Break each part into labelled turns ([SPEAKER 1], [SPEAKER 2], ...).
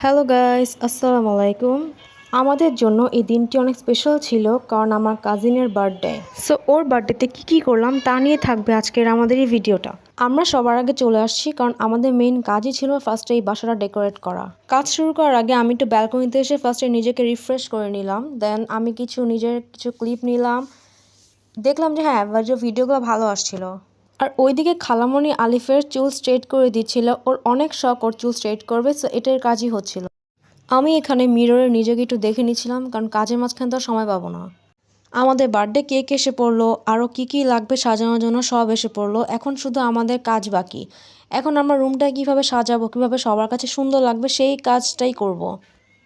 [SPEAKER 1] Hello guys, আসসালামু আলাইকুম। আমাদের জন্য এই দিনটি অনেক স্পেশাল ছিল কারণ আমার কাজিনের বার্থডে। সো ওর বার্থডেতে কী করলাম তা নিয়ে থাকবে আজকের আমাদের এই ভিডিওটা। আমরা সবার আগে চলে আসছি কারণ আমাদের মেইন কাজই ছিল ফার্স্টে এই বাসাটা ডেকোরেট করা। কাজ শুরু করার আগে আমি একটু ব্যালকনিতে এসে ফার্স্টে নিজেকে রিফ্রেশ করে নিলাম। দেন আমি নিজের কিছু ক্লিপ নিলাম। দেখলাম যে হ্যাঁ, ভিডিওগুলো ভালো আসছিল। আর ওইদিকে খালামণি আলিফের চুল স্ট্রেট করে দিচ্ছিল। ওর অনেক শখ ওর চুল স্ট্রেট করবে, সো এটার কাজই হচ্ছিল। আমি এখানে মিররে নিজেকে একটু দেখে নিচ্ছিলাম কারণ কাজের মাঝখানে তো আর সময় পাবো না। আমাদের বার্থডে কেক এসে পড়লো, আরও কী লাগবে সাজানোর জন্য সব এসে পড়লো। এখন শুধু আমাদের কাজ বাকি। এখন আমরা রুমটা কীভাবে সাজাবো, কীভাবে সবার কাছে সুন্দর লাগবে সেই কাজটাই করব।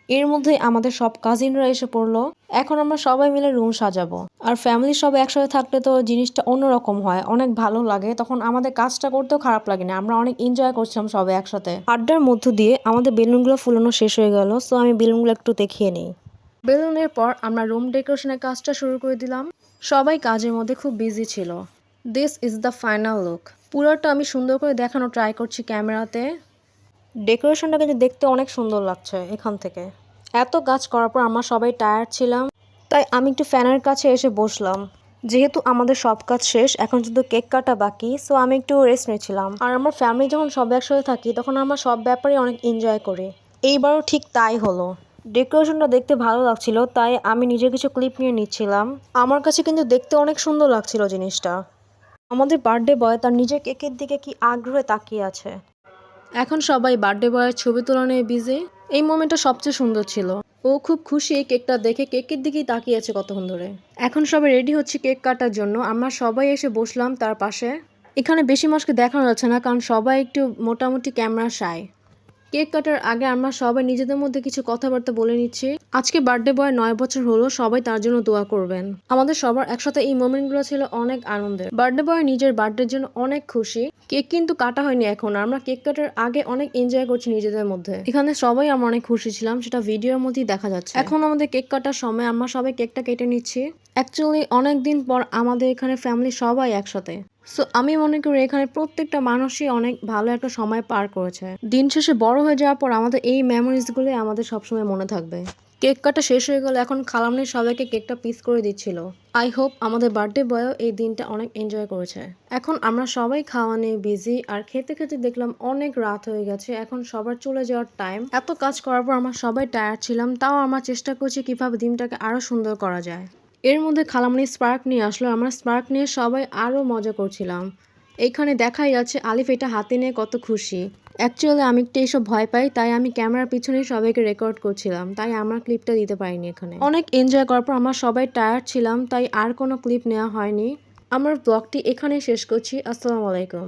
[SPEAKER 1] এর মধ্যেই আমাদের সব কাজিনরা এসে পড়লো। এখন আমরা সবাই মিলে রুম সাজাবো। আর ফ্যামিলির সব একসাথে থাকলে তো জিনিসটা অন্যরকম হয়, অনেক ভালো লাগে। তখন আমাদের কাজটা করতেও খারাপ লাগে না, আমরা অনেক এনজয় করছিলাম সবাই একসাথে। আড্ডার মধ্য দিয়ে আমাদের বেলুনগুলো ফুলানো শেষ হয়ে গেল, সো আমি বেলুনগুলো একটু দেখিয়ে নিই। বেলুনের পর আমরা রুম ডেকোরেশনের কাজটা শুরু করে দিলাম। সবাই কাজের মধ্যে খুব বিজি ছিল। This is the final look. পুরোটা আমি সুন্দর করে দেখানো ট্রাই করছি ক্যামেরাতে। ডেকোরেশনটা কিন্তু দেখতে অনেক সুন্দর লাগছে এখান থেকে। এত কাজ করার পর আমরা সবাই টায়ার্ড ছিলাম, তাই আমি একটু ফ্যানের কাছে এসে বসলাম। যেহেতু আমাদের সব কাজ শেষ, এখন শুধু কেক কাটা বাকি, সো আমি একটু রেস্ট নিয়েছিলাম। আর আমার ফ্যামিলি যখন সব একসাথে থাকি তখন আমরা সব ব্যাপারে অনেক এনজয় করি। এইবারও ঠিক তাই হলো। ডেকোরেশনটা দেখতে ভালো লাগছিল, তাই আমি নিজে কিছু ক্লিপ নিয়ে নিচ্ছিলাম। আমার কাছে কিন্তু দেখতে অনেক সুন্দর লাগছিল জিনিসটা। আমাদের বার্থডে বয় তার নিজের কেকের দিকে কি আগ্রহে তাকিয়ে আছে। এখন সবাই বার্থডে বয়ের ছবি তোলা নিয়ে বিজি। এই মোমেন্টটা সবচেয়ে সুন্দর ছিল। ও খুব খুশি এই কেকটা দেখে, কেকের দিকেই তাকিয়ে আছে কতক্ষণ ধরে। এখন সবাই রেডি হচ্ছে কেক কাটার জন্য। আমরা সবাই এসে বসলাম তার পাশে। এখানে বেশি মানুষকে দেখানো যাচ্ছে না কারণ সবাই একটু মোটামুটি ক্যামেরা শাই। কেক কাটার আগে আমরা সবাই নিজেদের মধ্যে কিছু কথাবার্তা বলে নিচ্ছি। আজকে বার্থডে বয় 9 বছর হলো, সবাই তার জন্য দোয়া করবেন। আমাদের সবার একসাথে এই মোমেন্টগুলো ছিল অনেক আনন্দের। বার্থডে বয় নিজের বার্থডের জন্য অনেক খুশি। কেক কিন্তু কাটা হয়নি এখন, আমরা কেক কাটার আগে অনেক এনজয় করছি নিজেদের মধ্যে। এখানে সবাই আমরা অনেক খুশি ছিলাম, সেটা ভিডিওর মধ্যেই দেখা যাচ্ছে। এখন আমাদের কেক কাটার সময় আমরা সবাই কেকটা কেটে নিচ্ছি। অ্যাকচুয়ালি অনেকদিন পর আমাদের এখানে ফ্যামিলি সবাই একসাথে। সো আমি মনে করি এখানে প্রত্যেকটা মানুষই অনেক ভালো একটা সময় পার করেছে। দিন শেষে বড় হয়ে যাওয়ার পর আমাদের এই মেমোরিজগুলো আমাদের সবসময় মনে থাকবে। কেক কাটা শেষ হয়ে গেল, এখন খালামণি সবাইকে কেকটা পিস করে দিচ্ছিল। আই হোপ আমাদের বার্থডে বয়ও এই দিনটা অনেক এনজয় করেছে। এখন আমরা সবাই খাওয়া নিয়ে বিজি, আর খেতে খেতে দেখলাম অনেক রাত হয়ে গেছে। এখন সবার চলে যাওয়ার টাইম। এত কাজ করার পর আমরা সবাই টায়ার্ড ছিলাম, তাও আমরা চেষ্টা করছি কিভাবে দিনটাকে আরো সুন্দর করা যায়। এর মধ্যে খালামণি স্পার্ক নিয়ে আসলো, আমরা স্পার্ক নিয়ে সবাই আরও মজা করছিলাম। এইখানে দেখাই যাচ্ছে আলিফ এটা হাতে নিয়ে কত খুশি। অ্যাকচুয়ালি আমি একটু এইসব ভয় পাই, তাই আমি ক্যামেরার পিছনে সবাইকে রেকর্ড করছিলাম, তাই আমার ক্লিপটা দিতে পারিনি এখানে। অনেক এনজয় করার পর আমরা সবাই টায়ার্ড ছিলাম, তাই আর কোনো ক্লিপ নেওয়া হয়নি। আমার ব্লগটি এখানেই শেষ করছি। আসসালামু আলাইকুম।